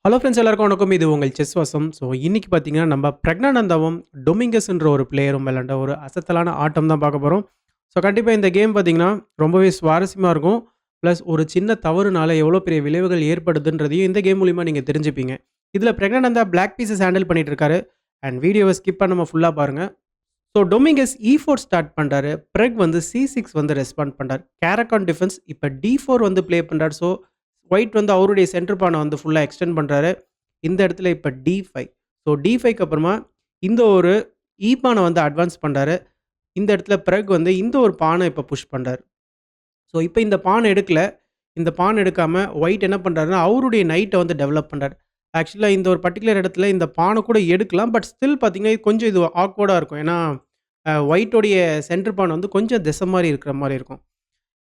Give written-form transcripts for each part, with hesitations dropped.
Hello friends எல்லாருக்கும் வணக்கம். இது உங்கள் செஸ் வசம். ஸோ இன்னைக்கு பார்த்தீங்கன்னா, நம்ம பிரக்னானந்தாவும், டொமிங்கஸ்ன்ற ஒரு பிளேயரும் விளையாண்ட ஒரு அசத்தலான ஆட்டம் தான் பார்க்க போறோம். ஸோ கண்டிப்பா இந்த கேம் பார்த்தீங்கன்னா, ரொம்பவே சுவாரஸ்யமா இருக்கும். பிளஸ் ஒரு சின்ன தவறுனால எவ்வளோ பெரிய விளைவுகள் ஏற்படுதுன்றதையும் இந்த கேம் மூலியமா நீங்க தெரிஞ்சுப்பீங்க. இதுல பிரக்னானந்தா பிளாக் பீஸஸ் ஹேண்டில் பண்ணிட்டு இருக்காரு. அண்ட் வீடியோவ ஸ்கிப் பண்ணாம ஃபுல்லா பாருங்க. ஸோ டொமிங்கஸ் E4 ஸ்டார்ட் பண்றாரு. பிரெக் வந்து C6 வந்து ரெஸ்பாண்ட் பண்றாரு. கேரகான் டிஃபென்ஸ் இப்ப D4 வந்து ப்ளே பண்றாரு. ஸோ ஒயிட் வந்து அவருடைய சென்டர் பானை வந்து ஃபுல்லா எக்ஸ்டெண்ட் பண்றாரு. இந்த இடத்துல இப்ப D5. ஸோ D5க்கு அப்புறமா இந்த ஒரு பானை வந்து அட்வான்ஸ் பண்றாரு. இந்த இடத்துல பிறகு வந்து இந்த ஒரு பானை இப்ப புஷ் பண்றாரு. ஸோ இப்ப இந்த பானை எடுக்கல. இந்த பான் எடுக்காம ஒயிட் என்ன பண்றாருன்னா, அவருடைய நைட்ட வந்து டெவலப் பண்றாரு. ஆக்சுவலா இந்த ஒரு பர்ட்டிகுலர் இடத்துல இந்த பான கூட எடுக்கலாம். பட் ஸ்டில் பார்த்தீங்கன்னா, கொஞ்சம் இது ஆக்வர்டா இருக்கும். ஏன்னா, ஒயிட்டோடைய சென்டர் பான் வந்து கொஞ்சம் திசை மாரி இருக்கிற மாரி இருக்கும்.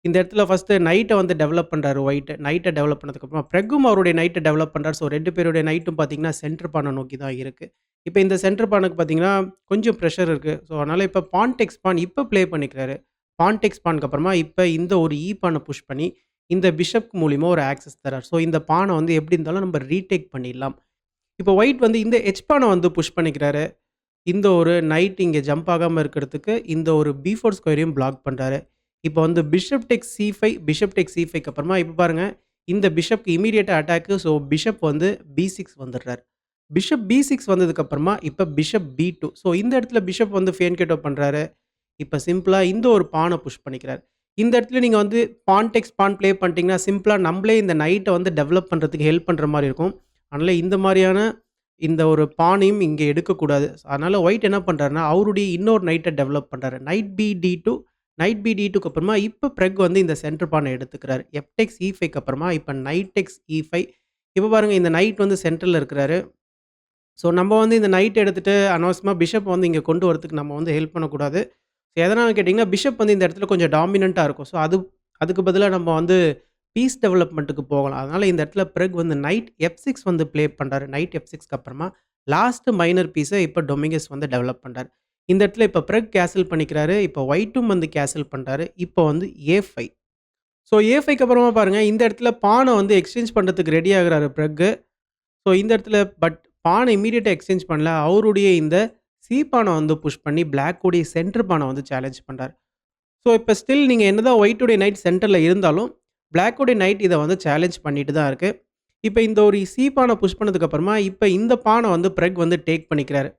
இந்த இடத்துல ஃபர்ஸ்ட்டு நைட்ட வந்து டெவலப் பண்றாரு ஒயிட். நைட்ட டெவலப் பண்ணதுக்கப்புறமா பிரெக்கும் அவருடைய நைட்ட டெவலப் பண்றாரு. ஸோ 2 பேருடைய நைட்டும் பார்த்தீங்கன்னா, சென்டர் பான நோக்கி தான் இருக்கு. இப்ப இந்த சென்டர் பானுக்கு பார்த்தீங்கன்னா, கொஞ்சம் பிரஷர் இருக்கு. ஸோ அதனால இப்ப பான் டெக்ஸ் பான் இப்ப ப்ளே பண்ணிக்கிறாரு. பான் டெக்ஸ் பானுக்கு அப்புறமா இப்ப இந்த ஒரு பான புஷ் பண்ணி இந்த பிஷப் மூலியமா ஒரு ஆக்சஸ் தரார். ஸோ இந்த பான வந்து எப்படி இருந்தாலும் நம்ம ரீடேக் பண்ணிடலாம். இப்போ ஒயிட் வந்து இந்த பான வந்து புஷ் பண்ணிக்கிறாரு. இந்த ஒரு நைட் இங்க ஜம்ப் ஆகாம இருக்கிறதுக்கு இந்த ஒரு B4 ஸ்கொயரையும் பிளாக் பண்றாரு. இப்போ வந்து bishop takes C5, bishop takes C5க்கு அப்புறமா இப்ப பாருங்க, இந்த பிஷப்க்கு இம்மீடியேட்டா அட்டாக்கு. ஸோ பிஷப் வந்து B6 வந்துடுறாரு. பிஷப் B6 வந்ததுக்கு அப்புறமா இப்ப பிஷப் B2. ஸோ இந்த இடத்துல பிஷப் வந்து ஃபேன்கேட்டோ பண்றாரு. இப்ப சிம்பிளா இந்த ஒரு பான புஷ் பண்ணிக்கிறாரு. இந்த இடத்துல நீங்க வந்து பான் டெக்ஸ் பான் ப்ளே பண்ணிட்டீங்கன்னா, சிம்பிளா நம்பளே இந்த நைட்ட வந்து டெவலப் பண்றதுக்கு ஹெல்ப் பண்ற மாரி இருக்கும். அதனால இந்த மாரியான இந்த ஒரு பானையும் இங்க எடுக்கக்கூடாது. அதனால ஒயிட் என்ன பண்றாருன்னா, அவருடைய இன்னொரு நைட்ட டெவலப் பண்றாரு. Night B D2, night B D2க்கு அப்புறமா இப்ப பிரெக் வந்து இந்த சென்டர் பான எடுத்துக்கிறாரு. Fடெக்ஸ் E5க்கு அப்புறமா இப்ப நைட் டெக்ஸ் E5. இப்ப பாருங்க இந்த நைட் வந்து சென்டர்ல இருக்கிறாரு. ஸோ நம்ம வந்து இந்த நைட் எடுத்துட்டு அனாவசியமா பிஷப் வந்து இங்க கொண்டு வரதுக்கு நம்ம வந்து ஹெல்ப் பண்ணக்கூடாது. எதனால கேட்டீங்கன்னா, பிஷப் வந்து இந்த இடத்துல கொஞ்சம் டாமினன்ட்டா இருக்கும். ஸோ அதுக்கு பதிலா நம்ம வந்து பீஸ் டெவலப்மென்ட்க்கு போகலாம். அதனால இந்த இடத்துல பிறகு வந்து நைட் F6 வந்து ப்ளே பண்றாரு. நைட் F6க்கு அப்புறமா லாஸ்ட் மைனர் பீஸ இப்ப டொமிங்கஸ் வந்து டெவலப் பண்றாரு. இந்த இடத்துல இப்ப பிறகு கேசல் பண்ணிக்கிறாரு. இப்ப ஒயிட்டும் வந்து கேசல் பண்றாரு. இப்ப வந்து A5. ஸோ A5க்கு அப்புறமா பாருங்க, இந்த இடத்துல பான வந்து எக்ஸ்சேஞ்ச் பண்றதுக்கு ரெடி ஆகுறாரு பிறகு. ஸோ இந்த இடத்துல பட் பான இம்மீடியேட்டா எக்ஸ்சேஞ்ச் பண்ணல. அவருடைய இந்த பான வந்து புஷ் பண்ணி பிளாக் உடைய சென்டர் பான வந்து சேலஞ்ச் பண்றாரு. ஸோ இப்ப ஸ்டில் நீங்க என்னதான் ஒயிட் உடைய நைட் சென்டர்ல இருந்தாலும், பிளாக் உடைய நைட் இத வந்து சேலஞ்ச் பண்ணிட்டு தான் இருக்கு. இப்ப இந்த ஒரு பான புஷ் பண்ணதுக்கு அப்புறமா, இப்ப இந்த பான வந்து பிரெக் வந்து டேக் பண்ணிக்கிறாரு.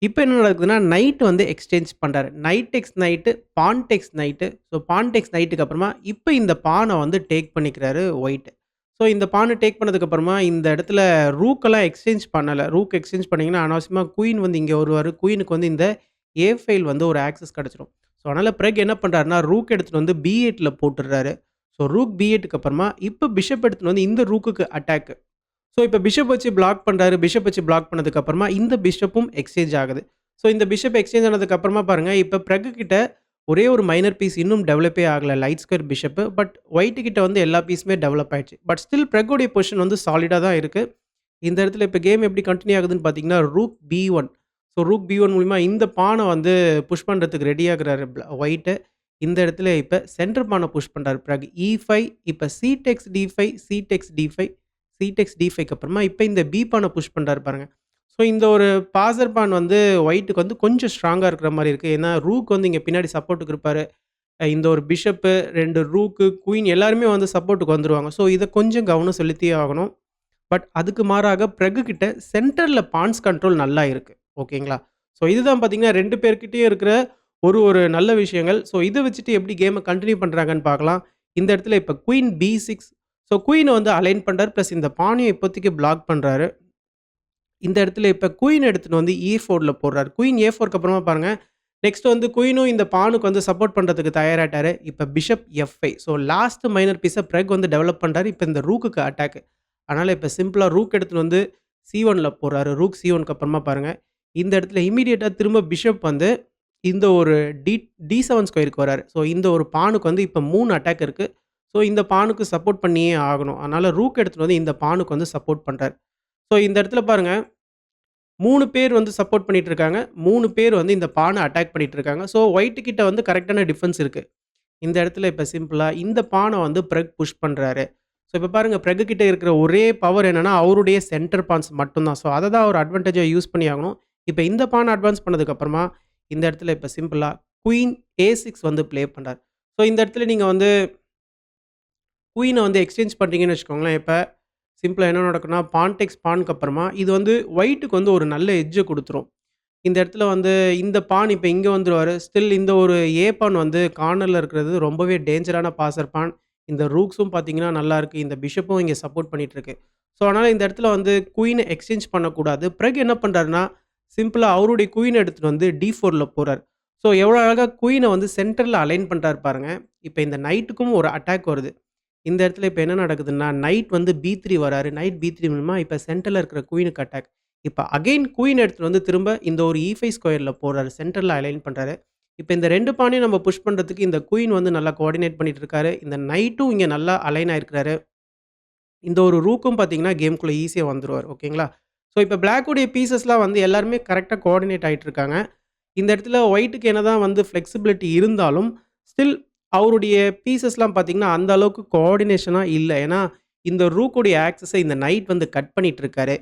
இப்ப என்ன நடக்குதுன்னா, நைட் வந்து எக்ஸ்சேஞ்ச் பண்றாரு. நைட் டெக்ஸ் நைட்டு, பான் டெக்ஸ் நைட்டு. ஸோ பான் டெக்ஸ் நைட்டுக்கு அப்புறமா, இப்ப இந்த பான வந்து டேக் பண்ணிக்கிறாரு ஒயிட். ஸோ இந்த பான டேக் பண்ணதுக்கு அப்புறமா, இந்த இடத்துல ரூக்கெல்லாம் எக்ஸ்சேஞ்ச் பண்ணல. ரூக் எக்ஸ்சேஞ்ச் பண்ணீங்கன்னா, அனாவசியமா குயின் வந்து இங்க வருவாரு. குயினுக்கு வந்து இந்த A5 வந்து ஒரு ஆக்சஸ் கிடைச்சிரும். ஸோ அதனால பிறகு என்ன பண்றாருன்னா, ரூக் எடுத்துட்டு வந்து B8ல போட்டுடுறாரு. ஸோ ரூக் B8க்கு அப்புறமா, இப்ப பிஷப் எடுத்துட்டு வந்து இந்த ரூக்குக்கு அட்டாக். ஸோ இப்ப பிஷப் வச்சு பிளாக் பண்றாரு. பிஷப் வச்சு பிளாக் பண்ணதுக்கு அப்புறமா இந்த பிஷப்பும் எக்ஸ்சேஞ்ச் ஆகுது. ஸோ இந்த பிஷப் எக்ஸ்சேஞ்ச் ஆனதுக்கு அப்புறமா பாருங்க, இப்ப பிறகு கிட்ட ஒரே ஒரு மைனர் பீஸ் இன்னும் டெவலப்பே ஆகல. Light square bishop. But white கிட்ட வந்து எல்லா பீஸுமே டெவலப் ஆயிடுச்சு. பட் ஸ்டில் பிறகுடைய பொசிஷன் வந்து சாலிடா தான் இருக்கு. இந்த இடத்துல இப்ப கேம் எப்படி கன்டின்யூ ஆகுதுன்னு பார்த்தீங்கன்னா, rook B1. So rook B1 மூலியமா இந்த பான வந்து புஷ் பண்றதுக்கு ரெடி ஆகுறாரு ஒயிட். இந்த இடத்துல இப்ப சென்டர் பான புஷ் பண்றாரு. பிறகு E5, இப்ப C டெக்ஸ் D5, C டெக்ஸ் D5, C டெக்ஸ் D5க்கு அப்புறமா இப்ப இந்த B பான புஷ் பண்றாரு பாருங்க. ஸோ இந்த ஒரு பாசர் பான் வந்து ஒயிட்‌க்கு வந்து கொஞ்சம் ஸ்ட்ராங்கா இருக்கிற மாரி இருக்கு. ஏன்னா ரூக் வந்து இங்க பின்னாடி சப்போர்ட்‌டுக்கு இருப்பாரு. இந்த ஒரு பிஷப்பு, 2 ரூக்கு, குயின் எல்லாருமே வந்து சப்போர்ட்‌டுக்கு வந்துருவாங்க. ஸோ இத கொஞ்சம் கவனம் செலுத்தியே ஆகணும். பட் அதுக்கு மாறாக பிறகு கிட்ட சென்டர்ல பான்ஸ் கண்ட்ரோல் நல்லா இருக்கு. ஓகேங்களா? ஸோ இதுதான் பார்த்தீங்கன்னா 2 பேர்கிட்டயும் இருக்கிற ஒரு நல்ல விஷயங்கள். ஸோ இத வச்சுட்டு எப்படி கேம கன்டின்யூ பண்றாங்கன்னு பார்க்கலாம். இந்த இடத்துல இப்ப குயின் B6. ஸோ குயின வந்து அலைன் பண்றாரு. பிளஸ் இந்த பானையும் இப்போதைக்கு பிளாக் பண்றாரு. இந்த இடத்துல இப்ப குயின் எடுத்துட்டு வந்து E4ல போடுறாரு. குயின் A4க்கு அப்புறமா பாருங்க, நெக்ஸ்ட் வந்து குயினும் இந்த பானுக்கு வந்து சப்போர்ட் பண்றதுக்கு தயாராயிட்டாரு. இப்ப bishop F5. So last minor பீஸ பிறகு வந்து டெவலப் பண்றாரு. இப்ப இந்த ரூக்குக்கு அட்டாக். அதனால இப்ப சிம்பிளா ரூக் எடுத்துட்டு வந்து C1ல போடுறாரு. ரூக் C1க்கு அப்புறமா பாருங்க, இந்த இடத்துல இம்மீடியேட்டா திரும்ப பிஷப் வந்து இந்த ஒரு D7 ஸ்கொயருக்கு வராரு. ஸோ இந்த ஒரு பானுக்கு வந்து இப்ப 3 அட்டாக் இருக்கு. ஸோ இந்த பானுக்கு சப்போர்ட் பண்ணியே ஆகணும். அதனால ரூக் எடுத்துட்டு வந்து இந்த பானுக்கு வந்து சப்போர்ட் பண்றாரு. ஸோ இந்த இடத்துல பாருங்க, 3 பேர் வந்து சப்போர்ட் பண்ணிட்டு இருக்காங்க. 3 பேர் வந்து இந்த பான அட்டாக் பண்ணிட்டு இருக்காங்க. ஸோ ஒயிட் கிட்ட வந்து கரெக்ட்டான டிஃபென்ஸ் இருக்கு. இந்த இடத்துல இப்ப சிம்பிளா இந்த பான வந்து பிறகு புஷ் பண்றாரு. ஸோ இப்ப பாருங்க பிரெக் கிட்ட இருக்கிற ஒரே பவர் என்னன்னா, அவருடைய சென்டர் பான்ஸ் மட்டும் தான். ஸோ அத தான் அவர் அட்வான்டேஜா யூஸ் பண்ணி ஆகணும். இப்ப இந்த பான் அட்வான்ஸ் பண்ணதுக்கு அப்புறமா, இந்த இடத்துல இப்ப சிம்பிளா குயின் A6 வந்து ப்ளே பண்றாரு. ஸோ இந்த இடத்துல நீங்க வந்து குயின வந்து எக்ஸ்சேஞ்ச் பண்றீங்கன்னு வச்சுக்கோங்களேன். இப்ப சிம்பிளா என்ன நடக்கும்னா, பான் டேக்ஸ் பான்க்கு அப்புறமா இது வந்து ஒயிட்‌க்கு வந்து ஒரு நல்ல எட்ஜ குடுத்துரும். இந்த இடத்துல வந்து இந்த பான் இப்ப இங்க வந்துருவாரு. ஸ்டில் இந்த ஒரு ஏ பான் வந்து கார்னர்ல இருக்கிறது ரொம்பவே டேஞ்சரான பாசர் பான். இந்த ரூக்ஸும் பார்த்தீங்கன்னா நல்லாருக்கு. இந்த பிஷப்பும் இங்க சப்போர்ட் பண்ணிட்டு இருக்கு. ஸோ, அதனால இந்த இடத்துல வந்து குயின எக்ஸ்சேஞ்ச் பண்ணக்கூடாது. பிறகு என்ன பண்றாருன்னா, சிம்பிளா அவருடைய குயின் எடுத்துட்டு வந்து D4ல போறாரு. ஸோ, எவ்வளோ அழகா குயின வந்து சென்டர்ல அலைன் பண்றாரு பாருங்க. இப்ப இந்த நைட்டுக்கும் ஒரு அட்டாக் வருது. இந்த இடத்துல இப்ப என்ன நடக்குதுன்னா, நைட் வந்து B3 வராரு. நைட் B3 மூலமா இப்ப சென்டர்ல இருக்கிற குயினுக்கு அட்டாக். இப்ப அகைன் குயின் எடுத்துட்டு வந்து திரும்ப இந்த ஒரு E5 ஸ்கொயர்ல போடுறாரு. சென்டர்ல அலைன் பண்றாரு. இப்ப இந்த 2 பானையும் நம்ம புஷ் பண்றதுக்கு இந்த குயின் வந்து நல்லா கோஆர்டினேட் பண்ணிட்டு இருக்காரு. இந்த நைட்டும் இங்க நல்லா அலைன் ஆயிருக்கிறாரு. இந்த ஒரு ரூக்கும் பார்த்தீங்கன்னா, கேம்க்குள்ள ஈஸியா வந்துருவாரு. ஓகேங்களா? ஸோ, இப்ப பிளாக் உடைய பீஸஸ்லாம் வந்து எல்லாருமே கரெக்ட்டா கோஆர்டினேட் ஆயிட்டு இருக்காங்க. இந்த இடத்துல ஒயிட்‌க்கு என்னதான் வந்து ஃப்ளெக்ஸிபிலிட்டி இருந்தாலும், ஸ்டில் அவருடைய பீஸஸ்லாம் பார்த்தீங்கன்னா, அந்த அளவுக்கு கோஆர்டினேஷனா இல்ல. ஏன்னா, இந்த ரூக்குடைய ஆக்சஸ இந்த நைட் வந்து கட் பண்ணிட்டு இருக்காரு.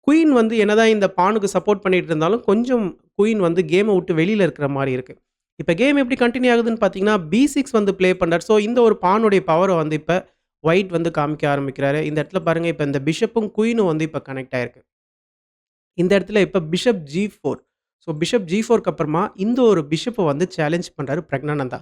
குயின் வந்து என்னதான் இந்த பானுக்கு சப்போர்ட் பண்ணிட்டு இருந்தாலும், கொஞ்சம் குயின் வந்து கேம விட்டு வெளியில இருக்கிற மாரி இருக்கு. இப்ப கேம் எப்படி கன்டின்யூ ஆகுதுன்னு பார்த்தீங்கன்னா, B6 வந்து ப்ளே பண்றாரு. ஸோ, இந்த ஒரு பானுடைய பவர வந்து இப்ப ஒயிட் வந்து காமிக்க ஆரம்பிக்கிறாரு. இந்த இடத்துல பாருங்க, இப்ப இந்த பிஷப்பும், குயினும் வந்து இப்ப கனெக்ட் ஆயிருக்கு. இந்த இடத்துல இப்ப பிஷப் G4. ஸோ பிஷப் G4க்கு அப்புறமா இந்த ஒரு பிஷப்ப வந்து சேலஞ்ச் பண்றாரு பிரக்னானந்தா.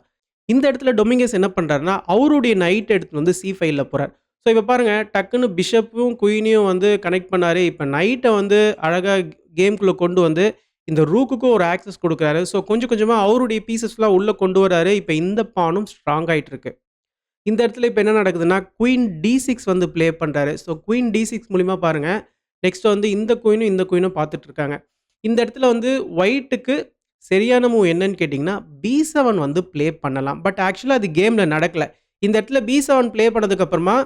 இந்த இடத்துல டொமிங்கஸ் என்ன பண்றாருன்னா, அவருடைய நைட் எடுத்துட்டு வந்து C5ல போறாரு. ஸோ இப்ப பாருங்க டக்குன்னு பிஷப்பும், குயினையும் வந்து கனெக்ட் பண்ணாரு. இப்ப நைட்ட வந்து அழகா கேம்க்குள்ள கொண்டு வந்து இந்த ரூக்குக்கும் ஒரு ஆக்சஸ் குடுக்குறாரு. ஸோ கொஞ்சம் கொஞ்சமா அவருடைய பீஸஸ்லாம் உள்ள கொண்டு வராரு. இப்ப இந்த பானும் ஸ்ட்ராங் ஆயிட்டு இருக்கு. இந்த இடத்துல இப்ப என்ன நடக்குதுன்னா, குயின் D6 வந்து ப்ளே பண்றாரு. ஸோ குயின் D6 மூலியமா பாருங்க, நெக்ஸ்ட் வந்து இந்த குயினும், இந்த குயினும் பார்த்துட்டு இருக்காங்க. இந்த இடத்துல வந்து ஒயிட்‌டுக்கு சரியான மூவ் என்னன்னு கேட்டீங்கன்னா, B7 வந்து ப்ளே பண்ணலாம். பட் ஆக்சுவலா அது கேம்ல நடக்கல. இந்த இடத்துல B7 ப்ளே பண்ணதுக்கு அப்புறமா,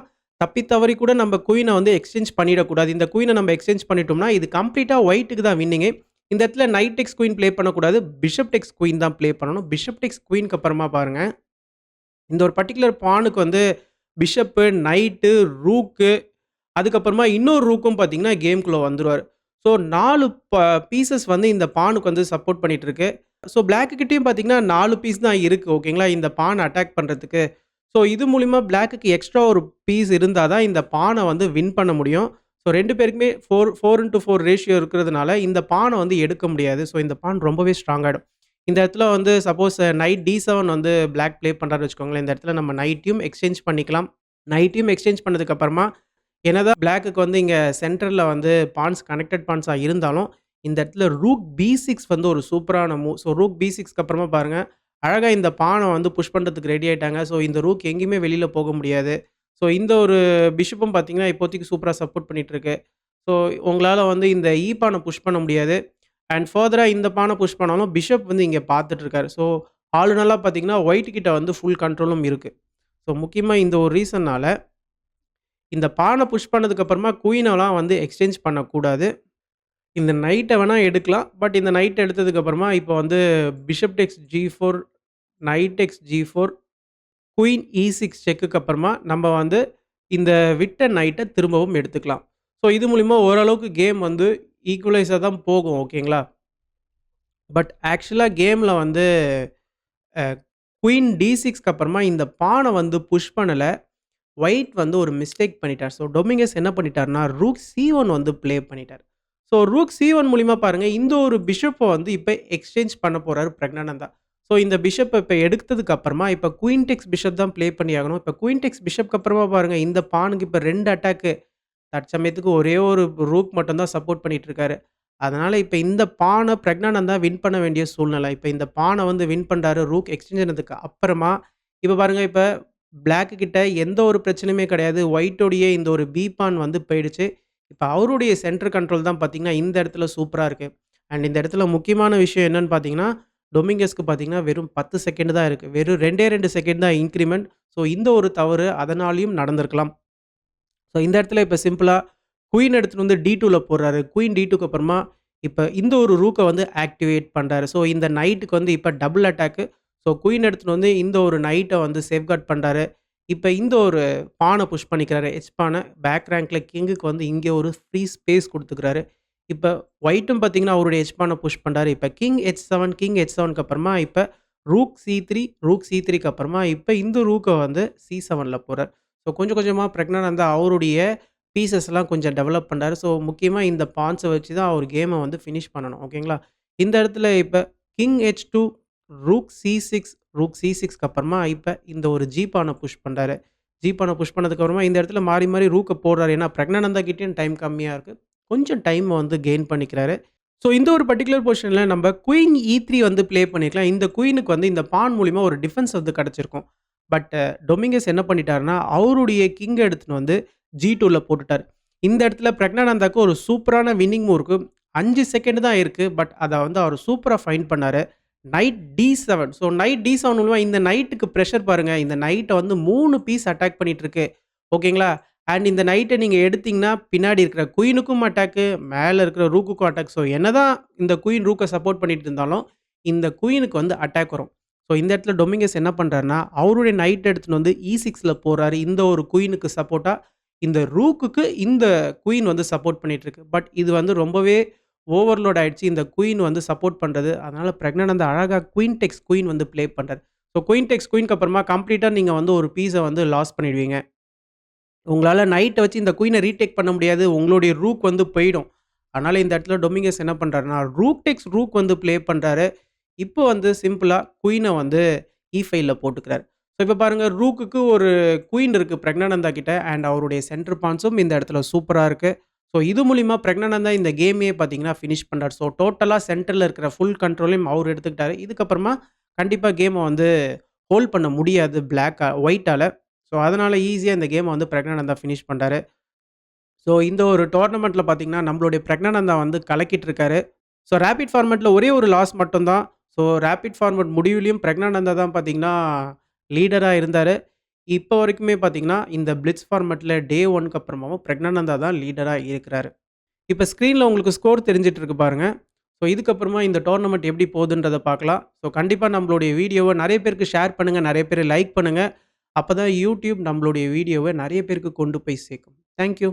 தப்பி தவறி கூட நம்ம குயின வந்து எக்ஸ்சேஞ்ச் பண்ணிடக்கூடாது. இந்த குயின நம்ம எக்ஸ்சேஞ்ச் பண்ணிட்டோம்னா, இது கம்ப்ளீட்டா ஒயிட்‌டுக்கு தான் வின்னிங்கே. இந்த இடத்துல நைட் டேக்ஸ் குயின் ப்ளே பண்ணக்கூடாது. பிஷப் டேக்ஸ் குயின் தான் ப்ளே பண்ணணும். பிஷப் டேக்ஸ் குயின்க்கு அப்புறமா பாருங்க இந்த ஒரு பர்ட்டிகுலர் பானுக்கு வந்து பிஷப்பு, நைட்டு, ரூக்கு அதுக்கப்புறமா இன்னொரு ரூக்கும் பார்த்தீங்கன்னா, கேம்க்குள்ள வந்துருவாரு. ஸோ 4 பீசஸ் வந்து இந்த பானுக்கு வந்து சப்போர்ட் பண்ணிட்டு இருக்கு. ஸோ பிளாக் கிட்டயும் பார்த்தீங்கன்னா, 4 பீஸ் தான் இருக்கு. ஓகேங்களா? இந்த பான அட்டாக் பண்றதுக்கு. ஸோ இது மூலியமா பிளாக்குக்கு எக்ஸ்ட்ரா ஒரு பீஸ் இருந்தா தான் இந்த பான வந்து வின் பண்ண முடியும். ஸோ 2 பேருக்குமே 4:4 ரேஷியோ இருக்கிறதுனால இந்த பான வந்து எடுக்க முடியாது. ஸோ இந்த பான் ரொம்பவே ஸ்ட்ராங் ஆயிடும். இந்த இடத்துல வந்து சப்போஸ் நைட் D7 வந்து பிளாக் ப்ளே பண்றாருன்னு வச்சுக்கோங்களேன். இந்த இடத்துல நம்ம நைட்டையும் எக்ஸ்சேஞ்ச் பண்ணிக்கலாம். நைட்டையும் எக்ஸ்சேஞ்ச் பண்ணதுக்கு அப்புறமா, என்னதான் பிளாக்குக்கு வந்து இங்க சென்டர்ல வந்து பான்ஸ் கனெக்டட் பான்ஸா இருந்தாலும், இந்த இடத்துல ரூக் B6 வந்து ஒரு சூப்பரான மூவ். ஸோ ரூக் B6க்கு அப்புறமா பாருங்க, அழகா இந்த பான வந்து புஷ் பண்றதுக்கு ரெடி ஆயிட்டாங்க. ஸோ இந்த ரூக் எங்கேயுமே வெளியில போக முடியாது. ஸோ இந்த ஒரு பிஷப்பும் பார்த்தீங்கன்னா, இப்போதைக்கு சூப்பரா சப்போர்ட் பண்ணிட்டு இருக்கு. ஸோ உங்களால வந்து இந்த பான புஷ் பண்ண முடியாது. அண்ட் ஃபர்தரா இந்த பான புஷ் பண்ணாலும் பிஷப் வந்து இங்க பார்த்துட்டு இருக்காரு. ஸோ ஆளுனலா பார்த்தீங்கன்னா, ஒயிட் கிட்ட வந்து ஃபுல் கண்ட்ரோலும் இருக்கு. ஸோ முக்கியமா இந்த ஒரு ரீசன்னால, இந்த பான புஷ் பண்ணதுக்கு அப்புறமா குயினலாம் வந்து எக்ஸ்சேஞ்ச் பண்ணக்கூடாது. இந்த நைட்ட வேணா எடுக்கலாம். பட் இந்த நைட் எடுத்ததுக்கு அப்புறமா இப்போ வந்து bishop takes G4, knight takes G4, queen E6 செக்குக்கு அப்புறமா நம்ம வந்து இந்த விட்ட நைட்ட திரும்பவும் எடுத்துக்கலாம். ஸோ இது மூலியமா ஓரளவுக்கு கேம் வந்து ஈக்குவலைஸா தான் போகும். ஓகேங்களா? பட் ஆக்சுவலா கேம்ல வந்து அ குயின் D6க்கு அப்புறமா இந்த பான வந்து புஷ் பண்ணல. ஒயிட் வந்து ஒரு மிஸ்டேக் பண்ணிட்டார். ஸோ டொமிங்கஸ் என்ன பண்ணிட்டார்னா, ரூக் C1 வந்து ப்ளே பண்ணிட்டார். ஸோ ரூக் C1 மூலியமா பாருங்க, இந்த ஒரு பிஷப்ப வந்து இப்ப எக்ஸ்சேஞ்ச் பண்ண போறாரு பிரக்னானந்தா. ஸோ இந்த பிஷப்ப இப்ப எடுத்ததுக்கு அப்புறமா, இப்ப குயின் டேக்ஸ் பிஷப் தான் ப்ளே பண்ணியாகணும். இப்ப குயின் டேக்ஸ் பிஷப்க்கு அப்புறமா பாருங்க, இந்த பானுக்கு இப்ப 2 அட்டாக்கு தற்சமயத்துக்கு ஒரே ஒரு ரூக் மட்டும் தான் சப்போர்ட் பண்ணிட்டு இருக்காரு. அதனால இப்ப இந்த பான பிரக்னானந்தா வின் பண்ண வேண்டிய சூழ்நிலை. இப்ப இந்த பான வந்து வின் பண்றாரு. ரூக் எக்ஸ்சேஞ்ச் ஆனதுக்கு அப்புறமா, இப்ப பாருங்க இப்ப பிளாக் கிட்ட எந்த ஒரு பிரச்சனையுமே கிடையாது. ஒயிட்டோடைய இந்த ஒரு பி பான் வந்து போயிடுச்சு. இப்ப அவருடைய சென்டர் கண்ட்ரோல் தான் பார்த்தீங்கன்னா, இந்த இடத்துல சூப்பரா இருக்கு. அண்ட் இந்த இடத்துல முக்கியமான விஷயம் என்னன்னு பார்த்தீங்கன்னா, டொமிங்கஸ்க்கு பார்த்தீங்கன்னா, வெறும் 10 செகண்ட் தான் இருக்கு. வெறும் 2 செகண்ட் தான் இன்கிரிமெண்ட். ஸோ இந்த ஒரு தவறு அதனாலயும் நடந்திருக்கலாம். ஸோ இந்த இடத்துல இப்ப சிம்பிளா குயின் எடுத்துட்டு வந்து D2ல போடுறாரு. குயின் D2க்கு அப்புறமா இப்ப இந்த ஒரு ரூக்க வந்து ஆக்டிவேட் பண்றாரு. ஸோ இந்த நைட்‌க்கு வந்து இப்ப டபுள் அட்டாக்கு. ஸோ குயின் எடுத்துட்டு வந்து இந்த ஒரு நைட்ட வந்து சேஃப்கார்ட் பண்றாரு. இப்ப இந்த ஒரு பான புஷ் பண்ணிக்கிறாரு. எச் பான பேக் ரேங்க்ல கிங்குக்கு வந்து இங்க ஒரு ஃப்ரீ ஸ்பேஸ் குடுத்துக்கிறாரு. இப்ப ஒயிட்டும் பார்த்தீங்கன்னா, அவருடைய எச் பான புஷ் பண்றாரு. இப்ப கிங் எச்7க்கு அப்புறமா இப்ப ரூக் சி3க்கு அப்புறமா இப்ப இந்த ரூக்க வந்து சி7ல போறார். ஸோ கொஞ்சம் கொஞ்சமா பிரக்னானந்தா அவருடைய பீசஸ்லாம் கொஞ்சம் டெவலப் பண்றாரு. ஸோ முக்கியமா இந்த பான்ஸ வச்சு தான் அவர் கேம வந்து ஃபினிஷ் பண்ணணும். ஓகேங்களா? இந்த இடத்துல இப்ப கிங் எச்2, ரூக் சி6க்கு அப்புறமா இப்ப இந்த ஒரு ஜி பான புஷ் பண்றாரு. ஜி பான புஷ் பண்ணதுக்கு அப்புறமா இந்த இடத்துல மாறி மாறி ரூக்க போடுறாரு. ஏன்னா பிரக்னானந்தா கிட்டயும் டைம் கம்மியா இருக்கு. கொஞ்சம் டைம் வந்து கெயின் பண்ணிக்கிறாரு. ஸோ இந்த ஒரு பர்ட்டிகுலர் பொசிஷன்ல நம்ம குயின் இ3 வந்து ப்ளே பண்ணியிருக்கலாம். இந்த குயினுக்கு வந்து இந்த பான் மூலியமா ஒரு டிஃபென்ஸ் வந்து கிடைச்சிருக்கும். பட் டொமிங்கஸ் என்ன பண்ணிட்டாருன்னா, அவருடைய கிங்க எடுத்துட்டு வந்து ஜி2ல போட்டுட்டாரு. இந்த இடத்துல பிரக்னானந்தாக்கு ஒரு சூப்பரான வின்னிங் மூவ் இருக்கு. 5 செகண்ட் தான் இருக்கு. பட் அத வந்து அவர் சூப்பரா ஃபைண்ட் பண்ணாரு. நைட் டி7. ஸோ நைட் டி7 மூலியமா இந்த நைட்டுக்கு பிரஷர் பாருங்க. இந்த நைட்ட வந்து 3 பீஸ் அட்டாக் பண்ணிட்டு இருக்கு. ஓகேங்களா? அண்ட் இந்த நைட்ட நீங்க எடுத்தீங்கன்னா, பின்னாடி இருக்கிற குயினுக்கும் அட்டாக்கு, மேல இருக்கிற ரூக்குக்கும் அட்டாக். ஸோ என்னதான் இந்த குயின் ரூக்க சப்போர்ட் பண்ணிட்டு இருந்தாலும், இந்த குயினுக்கு வந்து அட்டாக் வரும். ஸோ இந்த இடத்துல டொமிங்கஸ் என்ன பண்றாருன்னா, அவருடைய நைட் எடுத்துட்டு வந்து இ6ல போறாரு. இந்த ஒரு குயினுக்கு சப்போர்ட்டா, இந்த ரூக்குக்கு இந்த குயின் வந்து சப்போர்ட் பண்ணிட்டு இருக்கு. பட் இது வந்து ரொம்பவே ஓவர்லோட் ஆயிடுச்சு. இந்த குயின் வந்து சப்போர்ட் பண்றது. அதனால பிரக்னானந்தா அழகா குயின் டெக்ஸ் குயின் வந்து ப்ளே பண்றாரு. ஸோ குயின் டெக்ஸ் குயின்க்கு அப்புறமா கம்ப்ளீட்டா நீங்க வந்து ஒரு பீஸ வந்து லாஸ் பண்ணிடுவீங்க. உங்களால நைட்ட வச்சு இந்த குயின ரீடேக் பண்ண முடியாது. உங்களுடைய ரூக் வந்து போயிடும். அதனால இந்த இடத்துல டொமிங்கஸ் என்ன பண்றாருன்னா, ரூக் வந்து ப்ளே பண்றாரு. இப்போ வந்து சிம்பிளா குயின வந்து இ5ல போட்டுக்கிறாரு. ஸோ இப்ப பாருங்க ரூக்குக்கு ஒரு குயின் இருக்கு பிரக்னானந்தா கிட்ட. அண்ட் அவருடைய சென்டர் பாயிண்ட்ஸும் இந்த இடத்துல சூப்பரா இருக்கு. ஸோ இது மூலியமா பிரக்னானந்தா இந்த கேமையே பார்த்தீங்கன்னா ஃபினிஷ் பண்றாரு. ஸோ டோட்டலா சென்டர்ல இருக்கிற ஃபுல் கண்ட்ரோலையும் அவர் எடுத்துக்கிட்டாரு. இதுக்கப்புறமா கண்டிப்பா கேம வந்து ஹோல்ட் பண்ண முடியாது ஒயிட்டால. ஸோ அதனால ஈஸியா இந்த கேம வந்து பிரக்னானந்தா ஃபினிஷ் பண்றாரு. ஸோ இந்த ஒரு டோர்னமெண்ட்ல பார்த்தீங்கன்னா, நம்மளுடைய பிரக்னானந்தா வந்து கலக்கிட்டு இருக்காரு. ஸோ ரேபிட் ஃபார்மேட்ல ஒரே ஒரு லாஸ் மட்டும் தான். ஸோ ரேபிட் ஃபார்மேட் முடிவிலும் பிரக்னானந்தா தான் பார்த்தீங்கன்னா, லீடரா இருந்தாரு. இப்போ வரைக்குமே பார்த்தீங்கன்னா, இந்த பிளிட்ஸ் ஃபார்மேட்ல டே 1க்கு அப்புறமாவும் பிரக்னானந்தா தான் லீடரா இருக்கிறாரு. இப்ப ஸ்க்ரீன்ல உங்களுக்கு ஸ்கோர் தெரிஞ்சுட்டு இருக்கு பாருங்க. ஸோ இதுக்கப்புறமா இந்த டோர்னமெண்ட் எப்படி போகுதுன்றத பார்க்கலாம். ஸோ கண்டிப்பா நம்மளுடைய வீடியோவ நெறைய பேருக்கு ஷேர் பண்ணுங்க. நெறைய பேர் லைக் பண்ணுங்க. அப்பதான் YouTube நம்மளுடைய வீடியோவ நெறைய பேருக்கு கொண்டு போய் சேர்க்கும். Thank you.